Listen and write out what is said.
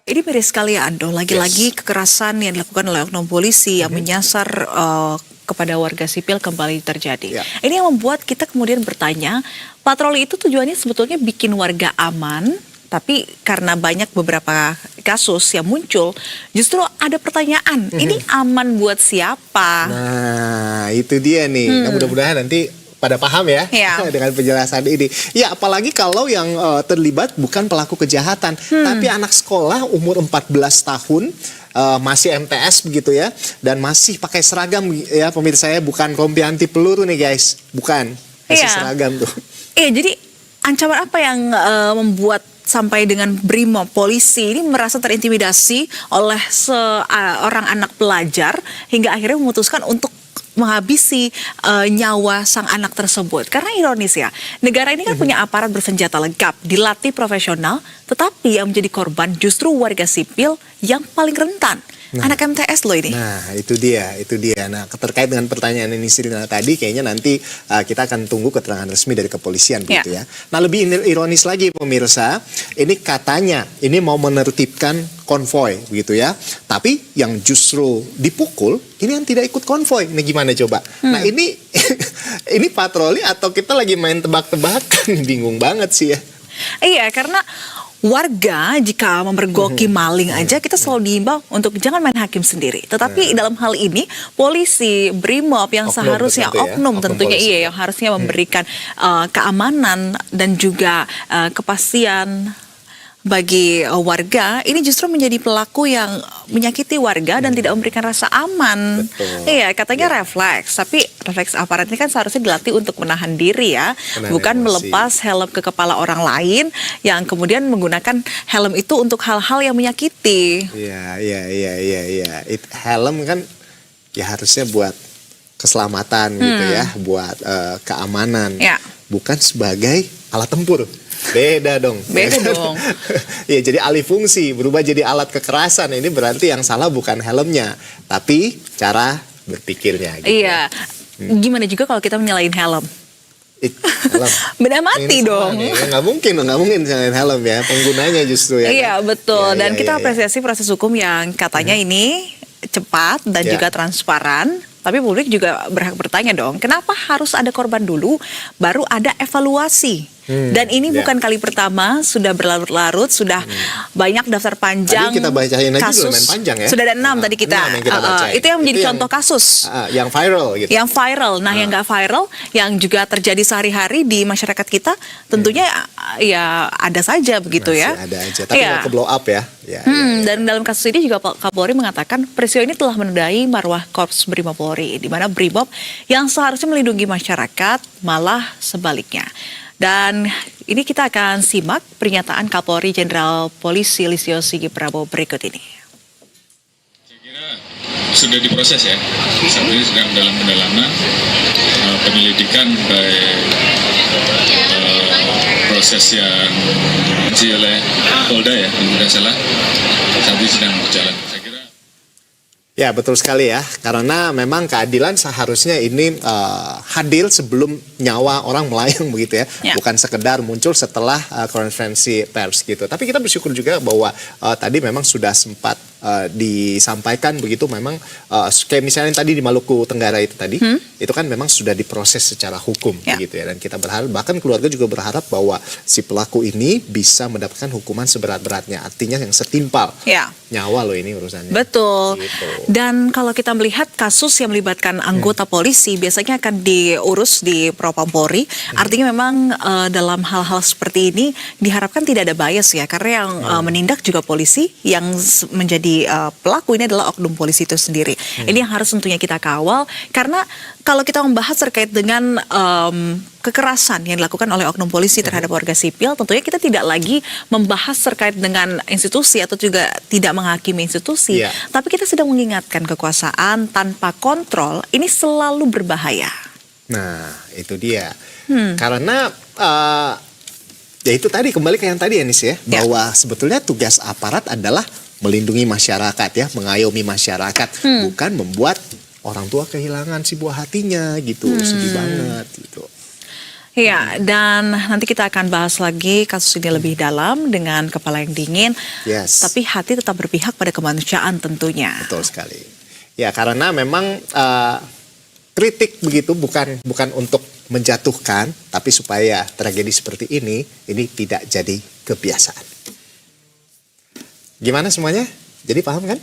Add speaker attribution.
Speaker 1: Ini miris sekali ya Ando, lagi-lagi kekerasan yang dilakukan oleh oknum polisi yang menyasar kepada warga sipil kembali terjadi. Ini yang membuat kita kemudian bertanya, patroli itu tujuannya sebetulnya bikin warga aman, tapi karena banyak beberapa kasus yang muncul, justru ada pertanyaan, ini aman buat siapa?
Speaker 2: Nah, itu dia nih. Nah, mudah-mudahan nanti pada paham ya dengan penjelasan ini. Ya, apalagi kalau yang terlibat bukan pelaku kejahatan, tapi anak sekolah umur 14 tahun, masih MTS begitu ya, dan masih pakai seragam ya pemirsa saya, bukan rompi anti peluru nih guys, bukan, masih seragam tuh.
Speaker 1: Iya, jadi ancaman apa yang membuat sampai dengan Brimob polisi ini merasa terintimidasi oleh seorang anak pelajar hingga akhirnya memutuskan untuk menghabisi nyawa sang anak tersebut. Karena ironis ya, negara ini kan punya aparat bersenjata lengkap, dilatih profesional, tetapi yang menjadi korban justru warga sipil yang paling rentan. Anak MTS loh ini.
Speaker 2: Nah, itu dia. Nah, terkait dengan pertanyaan ini Sirina tadi, kayaknya nanti kita akan tunggu keterangan resmi dari kepolisian gitu ya. Nah, lebih ironis lagi pemirsa, ini katanya ini mau menertibkan konvoy gitu ya. Tapi yang justru dipukul ini yang tidak ikut konvoy. Ini gimana coba? Nah, ini ini patroli atau kita lagi main tebak-tebakan? Bingung banget sih ya.
Speaker 1: Iya, karena warga jika memergoki maling aja kita selalu diimbau untuk jangan main hakim sendiri. Tetapi dalam hal ini polisi, Brimob yang seharusnya oknum tentunya yang harusnya memberikan keamanan dan juga kepastian bagi warga, ini justru menjadi pelaku yang menyakiti warga dan tidak memberikan rasa aman. Iya, katanya refleks, tapi refleks aparat ini kan seharusnya dilatih untuk menahan diri ya, bukan melepas helm ke kepala orang lain yang kemudian menggunakan helm itu untuk hal-hal yang menyakiti.
Speaker 2: Iya. Helm kan ya harusnya buat keselamatan gitu ya, buat keamanan, bukan sebagai alat tempur. Beda dong. Ya, jadi alih fungsi, berubah jadi alat kekerasan. Ini berarti yang salah bukan helmnya, tapi cara berpikirnya gitu.
Speaker 1: Iya. Gimana juga kalau kita menyalahin helm?
Speaker 2: Helm.
Speaker 1: Beda mati dong.
Speaker 2: Nggak mungkin nyalahin helm ya, penggunanya justru ya.
Speaker 1: Iya, betul. Dan kita apresiasi proses hukum yang katanya ini cepat dan juga transparan. Tapi publik juga berhak bertanya dong, kenapa harus ada korban dulu, baru ada evaluasi? Dan ini bukan kali pertama, sudah berlarut-larut, sudah banyak daftar panjang
Speaker 2: tadi kita bacain aja
Speaker 1: kasus.
Speaker 2: Lumayan panjang ya.
Speaker 1: Sudah ada 6 tadi kita. Itu yang menjadi contoh kasus.
Speaker 2: Yang viral gitu.
Speaker 1: Yang viral. Nah, yang nggak viral, yang juga terjadi sehari-hari di masyarakat kita, tentunya ya ada saja begitu.
Speaker 2: Masih
Speaker 1: ya.
Speaker 2: Ada aja, tapi nggak ke blow up ya.
Speaker 1: Dan dalam kasus ini juga Kapolri mengatakan peristiwa ini telah menodai marwah Korps Brimob Polri, di mana Brimob yang seharusnya melindungi masyarakat malah sebaliknya. Dan ini kita akan simak pernyataan Kapolri Jenderal Polisi Listio Sigit Prabowo berikut ini.
Speaker 3: Saya kira sudah diproses ya, saat ini sedang dalam pendalaman penyelidikan baik proses yang dilakukan oleh Polda ya, tidak salah, saat ini sedang berjalan.
Speaker 2: Ya, betul sekali ya, karena memang keadilan seharusnya ini hadir sebelum nyawa orang melayang begitu ya, bukan sekedar muncul setelah konferensi pers gitu. Tapi kita bersyukur juga bahwa tadi memang sudah sempat disampaikan begitu, memang kayak misalnya tadi di Maluku Tenggara itu tadi, itu kan memang sudah diproses secara hukum begitu ya, dan kita berharap, bahkan keluarga juga berharap bahwa si pelaku ini bisa mendapatkan hukuman seberat-beratnya, artinya yang setimpal. Nyawa loh ini urusannya.
Speaker 1: Betul.
Speaker 2: Gitu.
Speaker 1: Dan kalau kita melihat kasus yang melibatkan anggota polisi biasanya akan diurus di Propam Polri. Artinya memang dalam hal-hal seperti ini diharapkan tidak ada bias ya, karena yang menindak juga polisi, yang menjadi pelaku ini adalah oknum polisi itu sendiri. Ini yang harus tentunya kita kawal, karena kalau kita membahas terkait dengan kekerasan yang dilakukan oleh oknum polisi terhadap warga sipil, tentunya kita tidak lagi membahas terkait dengan institusi atau juga tidak menghakimi institusi, tapi kita sedang mengingatkan kekuasaan tanpa kontrol ini selalu berbahaya.
Speaker 2: Nah, itu dia. Karena ya itu tadi, kembali ke yang tadi ya Nis ya, bahwa sebetulnya tugas aparat adalah melindungi masyarakat ya, mengayomi masyarakat, bukan membuat orang tua kehilangan si buah hatinya gitu. Sedih banget gitu.
Speaker 1: Ya, dan nanti kita akan bahas lagi kasus ini lebih dalam dengan kepala yang dingin.
Speaker 2: Yes.
Speaker 1: Tapi hati tetap berpihak pada kemanusiaan tentunya.
Speaker 2: Betul sekali. Ya, karena memang kritik begitu bukan untuk menjatuhkan, tapi supaya tragedi seperti ini tidak jadi kebiasaan. Gimana semuanya? Jadi paham kan?